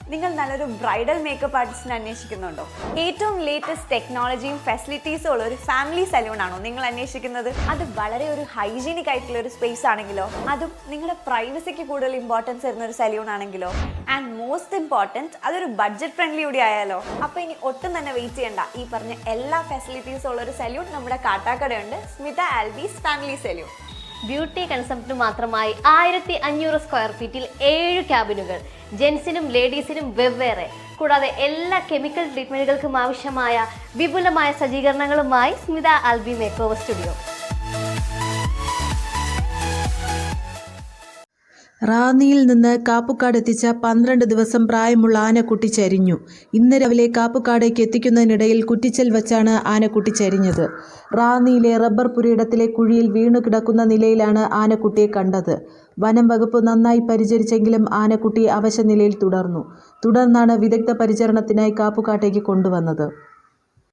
നിങ്ങൾ നല്ലൊരു bridal makeup ആർട്ടിസ്റ്റിനെ അന്വേഷിക്കുന്നുണ്ടോ? ഏറ്റവും ലേറ്റസ്റ്റ് ടെക്നോളജിയും ഫെസിലിറ്റീസും ഉള്ള ഒരു ഫാമിലി സലൂൺ ആണോ നിങ്ങൾ അന്വേഷിക്കുന്നത്? അത് വളരെ ഒരു ഹൈജീനിക് ആയിട്ടുള്ള ഒരു സ്പേസ് ആണെങ്കിലോ, അതും നിങ്ങളുടെ പ്രൈവസിക്ക് കൂടുതൽ ഇമ്പോർട്ടൻസ് തരുന്ന ഒരു സലൂൺ ആണെങ്കിലോ, ആൻഡ് മോസ്റ്റ് ഇമ്പോർട്ടൻറ്റ് അതൊരു ബഡ്ജറ്റ് ഫ്രണ്ട്ലി കൂടി ആയാലോ? അപ്പോൾ ഇനി ഒട്ടും തന്നെ വെയിറ്റ് ചെയ്യണ്ട. ഈ പറഞ്ഞ എല്ലാ ഫെസിലിറ്റീസും ഉള്ള ഒരു സലൂൺ നമ്മുടെ കാട്ടാക്കടയുണ്ട്, Smitha Albi's family salon. Beauty concept മാത്രമായി 1500 സ്ക്വയർ ഫീറ്റിൽ 7 ക്യാബിനുകൾ, ജെൻസിനും ലേഡീസിനും വെവ്വേറെ, കൂടാതെ എല്ലാ കെമിക്കൽ ട്രീറ്റ്മെന്റുകൾക്കും ആവശ്യമായ വിപുലമായ സജ്ജീകരണങ്ങളുമായി Smitha Albi makeover studio. റാന്നിയിൽ നിന്ന് കാപ്പുക്കാട് എത്തിച്ച 12 ദിവസം പ്രായമുള്ള ആനക്കുട്ടി ചരിഞ്ഞു. ഇന്ന് രാവിലെ കാപ്പുക്കാടേക്ക് എത്തിക്കുന്നതിനിടയിൽ കുറ്റിച്ചൽ വച്ചാണ് ആനക്കുട്ടി ചരിഞ്ഞത്. റാന്നിയിലെ റബ്ബർ പുരയിടത്തിലെ കുഴിയിൽ വീണു കിടക്കുന്ന നിലയിലാണ് ആനക്കുട്ടിയെ കണ്ടത്. വനം വകുപ്പ് നന്നായി പരിചരിച്ചെങ്കിലും ആനക്കുട്ടി അവശനിലയിൽ തുടർന്നാണ് വിദഗ്ധ പരിചരണത്തിനായി കാപ്പുക്കാട്ടേക്ക് കൊണ്ടുവന്നത്.